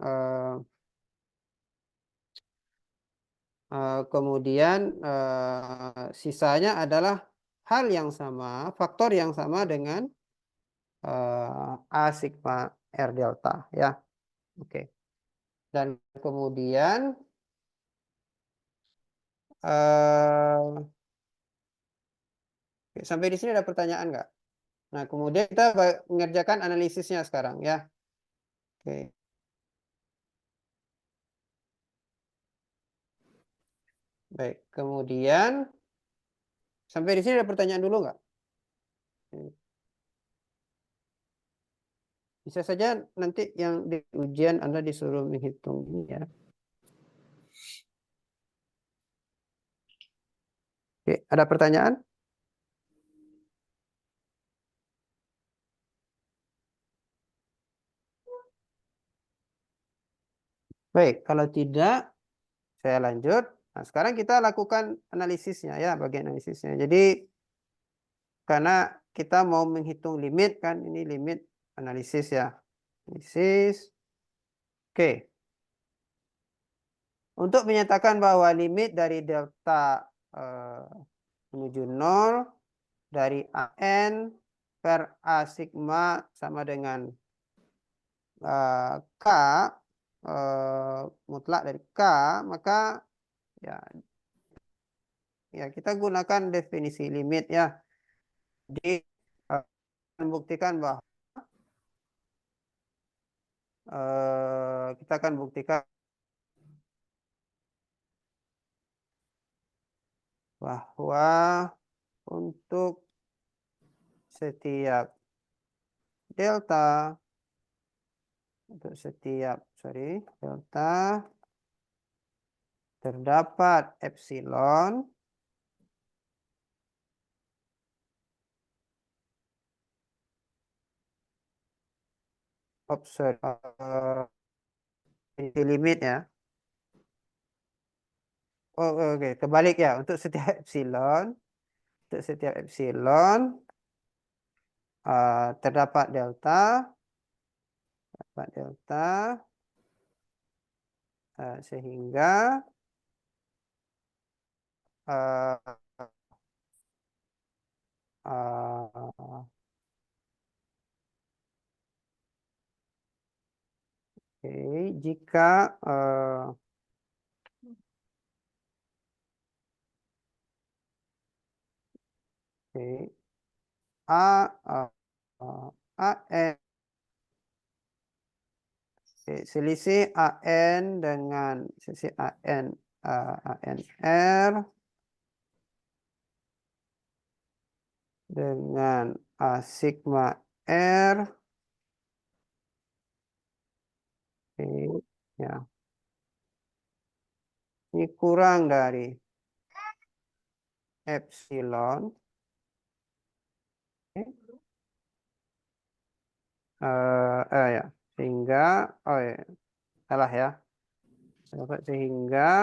sisanya adalah hal yang sama, faktor yang sama dengan A sigma R delta ya. Oke. Dan kemudian sampai di sini ada pertanyaan nggak? Nah, kemudian kita mengerjakan analisisnya sekarang ya. Oke. Baik, kemudian sampai di sini ada pertanyaan dulu nggak? Bisa saja nanti yang di ujian Anda disuruh menghitung ini ya. Oke, ada pertanyaan? Baik, kalau tidak saya lanjut. Nah, sekarang kita lakukan analisisnya ya, bagian analisisnya. Jadi karena kita mau menghitung limit kan, ini limit analisis ya. Analisis. Oke. Untuk menyatakan bahwa limit dari delta menuju 0 dari AN per A sigma sama dengan K mutlak dari K, maka ya kita gunakan definisi limit ya. Jadi membuktikan bahwa kita akan buktikan bahwa untuk setiap delta delta terdapat epsilon ini limit ya. Oh, oke, kebalik ya. Untuk setiap terdapat delta sehingga jika AN selisih AN dengan selisih ANR dengan A sigma R ya ini kurang dari epsilon ya sehingga ya salah ya sehingga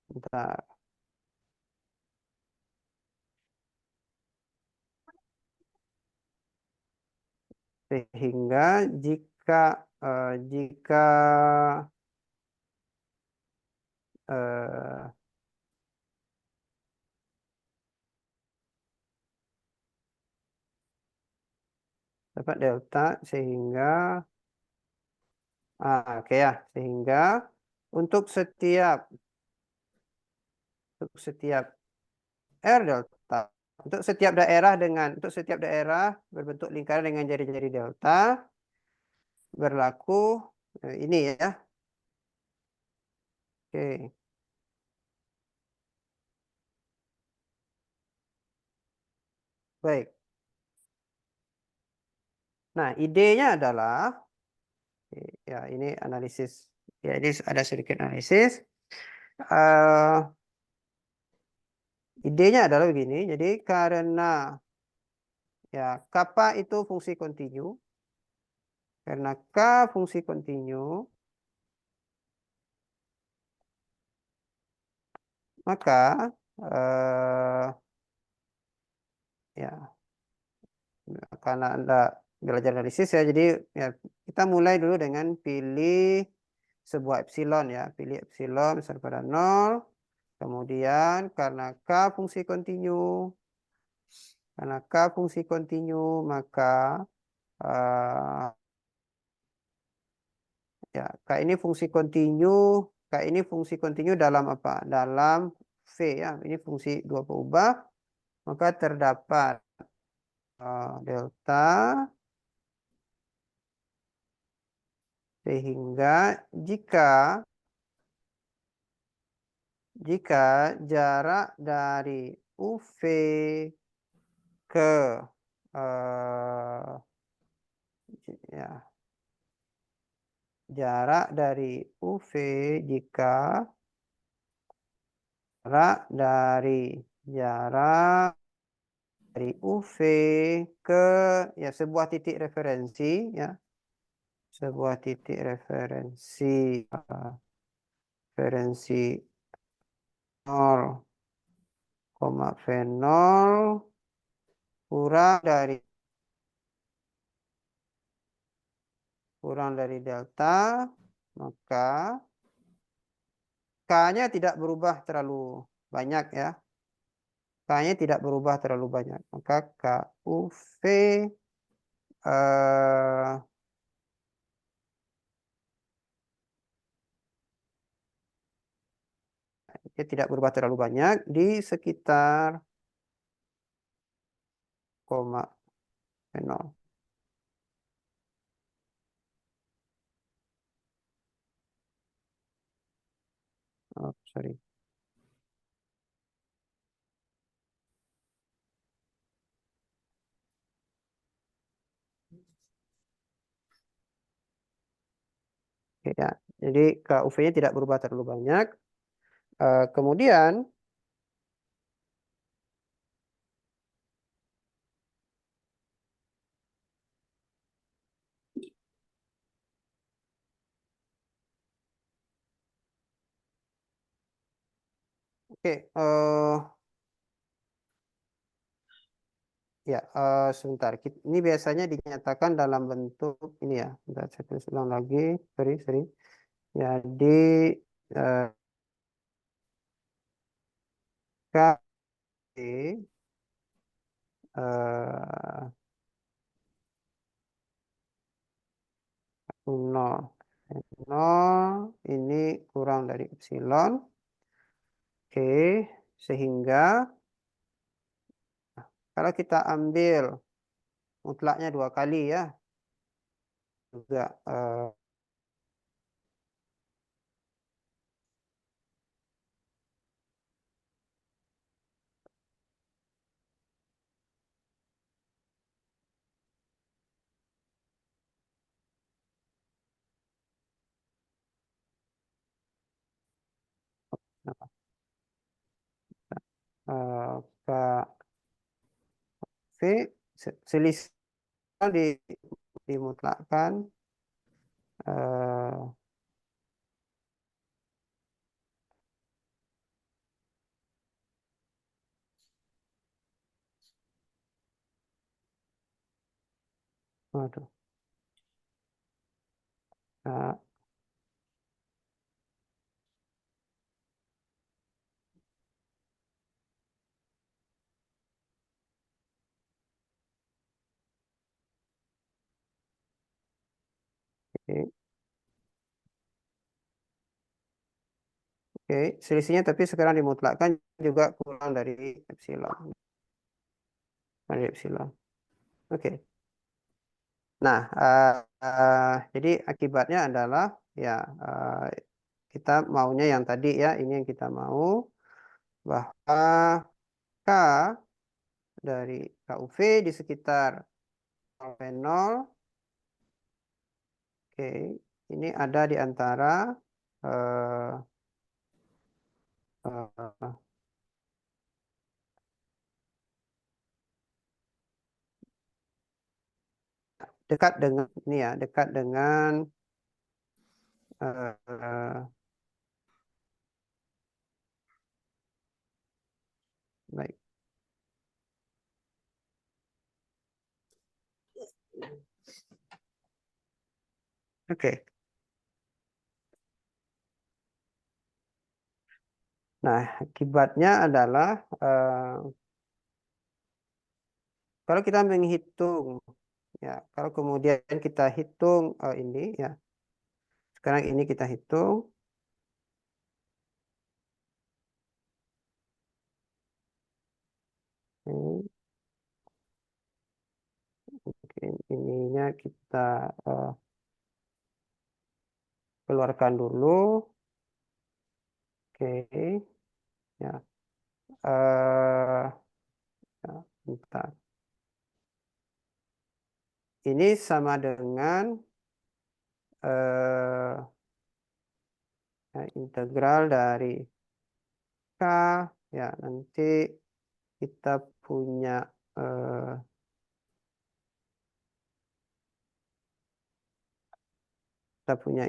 bentar. Sehingga jika jika eh, dapat delta sehingga oke ya, sehingga untuk setiap R delta, untuk setiap daerah berbentuk lingkaran dengan jari-jari delta berlaku ini ya. Oke. Baik. Nah, idenya adalah ya ini analisis. Ya, ini ada sedikit analisis. Eh, idenya adalah begini. Jadi karena ya kappa itu fungsi kontinu, karena k fungsi kontinu, maka ya karena Anda belajar analisis ya, jadi ya kita mulai dulu dengan pilih sebuah epsilon ya, pilih epsilon besar pada 0, kemudian karena k fungsi kontinu, maka eh, ya k ini fungsi kontinu dalam apa? Dalam V ya, ini fungsi dua peubah, maka terdapat delta sehingga jika jarak dari UV ke ya jarak dari UV jika jarak dari UV ke ya sebuah titik referensi ya, sebuah titik referensi referensi 0, V0 kurang dari delta, maka K-nya tidak berubah terlalu banyak ya. K-nya tidak berubah terlalu banyak. Maka KUV dia tidak berubah terlalu banyak di sekitar koma nol. Oh, sorry. Oke, ya. Jadi KUV-nya tidak berubah terlalu banyak. Kemudian oke, ya sebentar. Ini biasanya dinyatakan dalam bentuk ini ya. Bentar, saya tulis ulang lagi. Sorry. Jadi K 0. 0 ini kurang dari epsilon. Oke, sehingga kalau kita ambil mutlaknya 2 kali ya, juga K V selisih di, dimutlakkan waduh. Nah, oke. Oke, selisihnya tapi sekarang dimutlakkan juga kurang dari epsilon. Kurang dari epsilon. Oke. Nah, jadi akibatnya adalah ya kita maunya yang tadi ya, ini yang kita mau bahwa K dari KUV di sekitar 0,0. Oke, ini ada di antara eh, eh, dekat dengan ini ya, dekat dengan eh, baik. Oke. Nah, akibatnya adalah kalau kita menghitung ya, kalau kemudian kita hitung ini ya, sekarang ini kita hitung. Ini, mungkin ininya kita keluarkan dulu. Oke, ya. Ya, bentar. Ini sama dengan ya, integral dari K ya, nanti kita punya eh,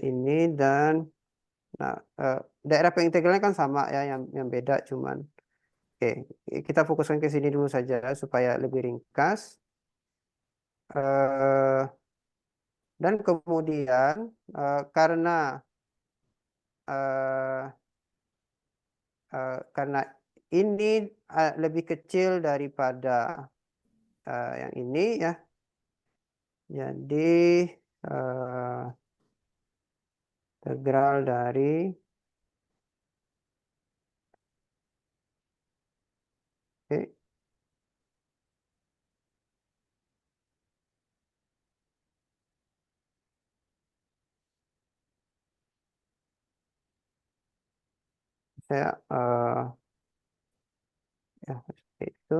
ini dan nah daerah pengintegralnya kan sama ya, yang beda cuman oke, kita fokuskan ke sini dulu saja supaya lebih ringkas. Eh, dan kemudian eh, karena ini lebih kecil daripada yang ini ya, jadi integral dari oke, saya ya seperti itu.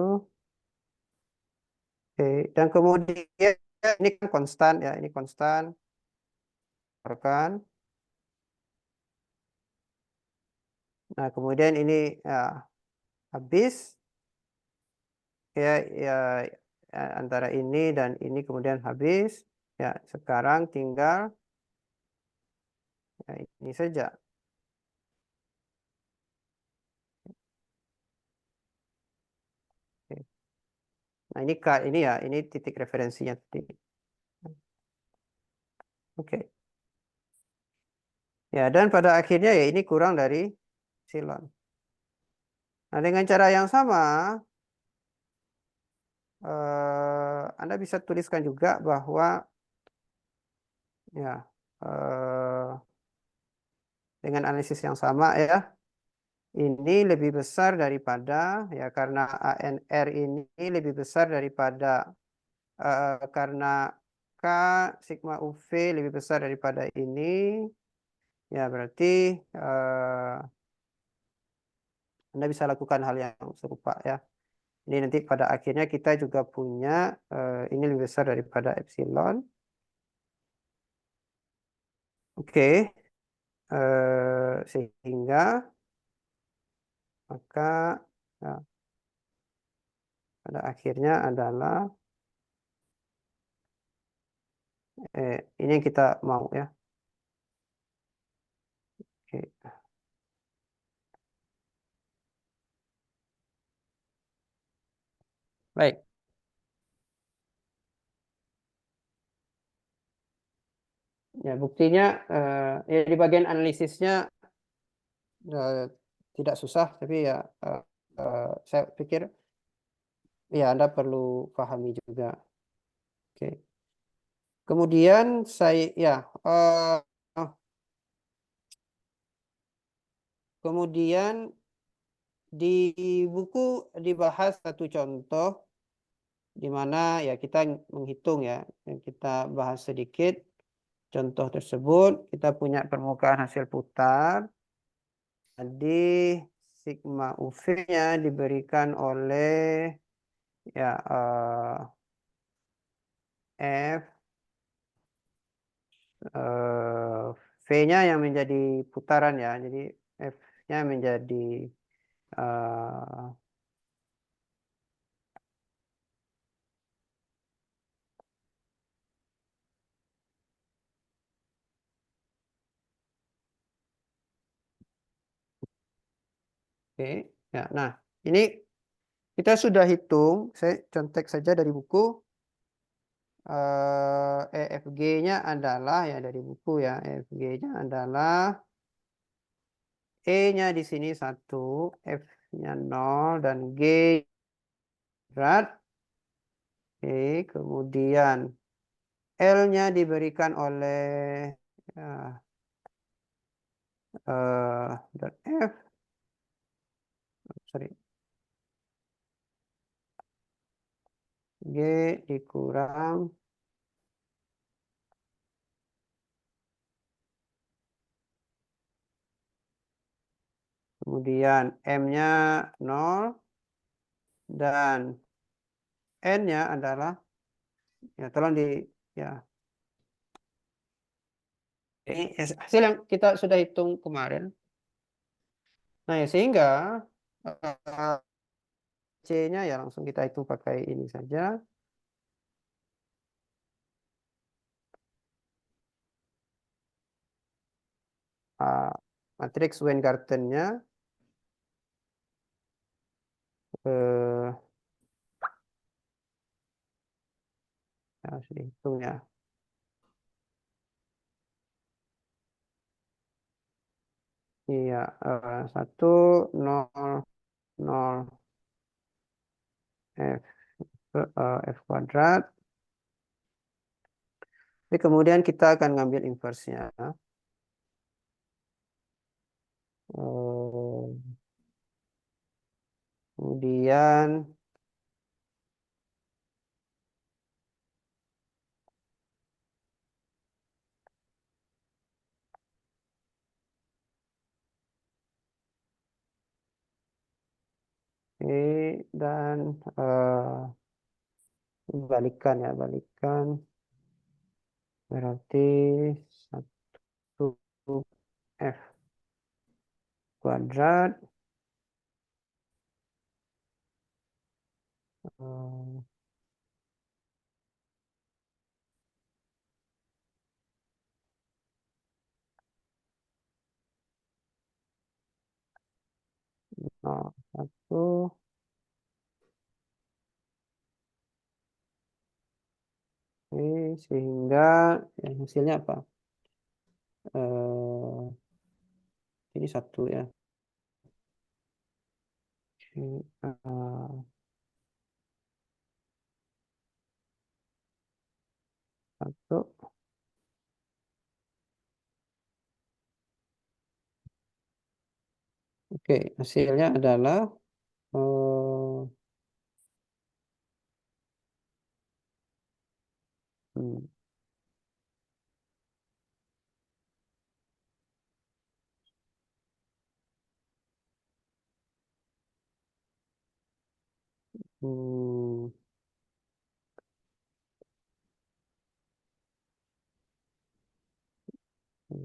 Oke, dan kemudian ini kan konstan ya, ini konstan kan. Nah, kemudian ini ya, habis ya, ya antara ini dan ini kemudian habis. Ya, sekarang tinggal ya, ini saja. Oke. Nah, ini ya, ini titik referensinya tadi. Oke. Ya, dan pada akhirnya ya ini kurang dari epsilon. Nah, dengan cara yang sama Anda bisa tuliskan juga bahwa ya dengan analisis yang sama ya, ini lebih besar daripada ya, karena ANR ini lebih besar daripada karena K sigma UV lebih besar daripada ini ya, berarti Anda bisa lakukan hal yang serupa ya. Ini nanti pada akhirnya kita juga punya ini lebih besar daripada epsilon. Oke, sehingga maka ya, pada akhirnya adalah ini yang kita mau ya. Oke. Baik. Ya, buktinya ya di bagian analisisnya tidak susah, tapi ya saya pikir ya Anda perlu pahami juga. Oke. Kemudian saya ya kemudian di buku dibahas satu contoh di mana ya kita menghitung ya, kita bahas sedikit contoh tersebut. Kita punya permukaan hasil putar. Jadi sigma UV-nya diberikan oleh ya F V-nya yang menjadi putaran ya. Jadi F-nya menjadi oke. Ya, nah ini kita sudah hitung. Saya contek saja dari buku. EFG-nya adalah ya dari buku ya. EFG-nya adalah E-nya di sini 1, F-nya 0, dan G berat. Oke, kemudian L-nya diberikan oleh ya, dan F, sorry, G dikurang kemudian M-nya 0 dan N-nya adalah ya tolong di ya ini hasil yang kita sudah hitung kemarin. Nah ya sehingga C-nya ya langsung kita hitung pakai ini saja. Matriks Weingarten-nya harus dihitung ya. Iya, 1, 0, 0, F, F kuadrat. Jadi kemudian kita akan ngambil inversnya. Kemudian dan balikan ya, balikan. Berarti 1 F kuadrat. Nah, 1. Sehingga ya, hasilnya apa? Ini 1 ya. Satu. Oke, hasilnya adalah hmm, hmm,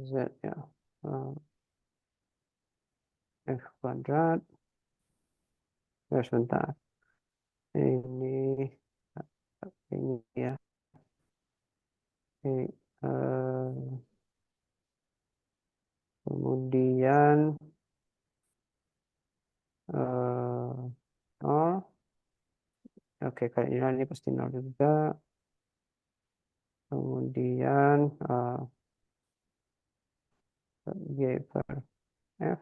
Z ya. F kuadrat. Ya, sebentar. Ini ya. Oke, kemudian 0. Oke, kali ini pasti 0 juga. Kemudian G per F.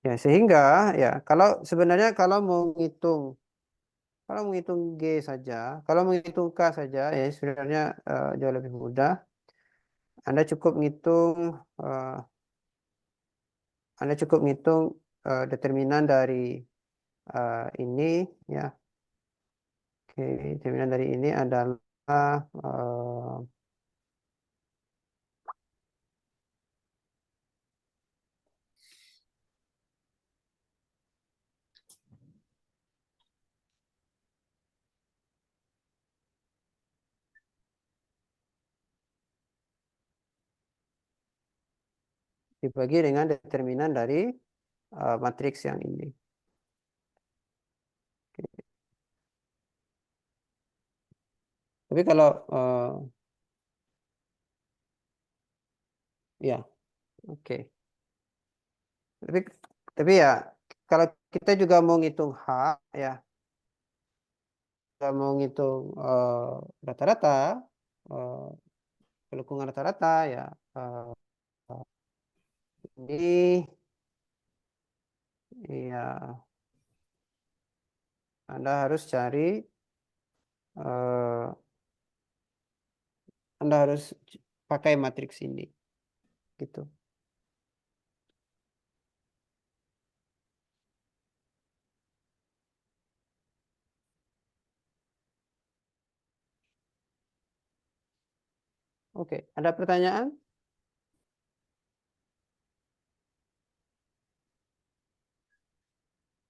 Ya, sehingga ya kalau sebenarnya kalau menghitung G saja, kalau menghitung K saja ya sebenarnya jauh lebih mudah. Anda cukup ngitung eh, Anda cukup ngitung determinan dari ini ya. Oke, determinan dari ini adalah dibagi dengan determinan dari matriks yang ini. Oke. Tapi kalau ya, oke. Tapi ya kalau kita juga mau ngitung H ya, kita mau ngitung rata-rata eh, kelengkungan rata-rata ya ini ya Anda harus cari eh, Anda harus pakai matriks ini gitu. Oke, ada pertanyaan?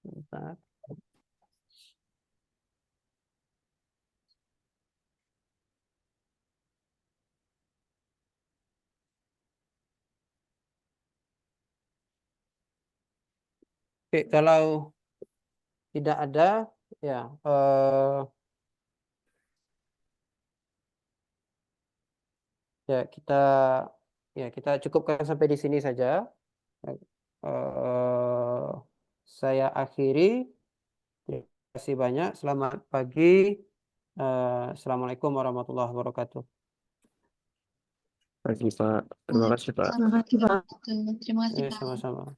Bentar. Oke, kalau tidak ada ya ya kita cukupkan sampai di sini saja. Eh, saya akhiri. Terima kasih banyak. Selamat pagi. Assalamualaikum warahmatullahi wabarakatuh. Pagi Pak, terima kasih Pak. Terima kasih Pak. Terima kasih Pak. Sama-sama.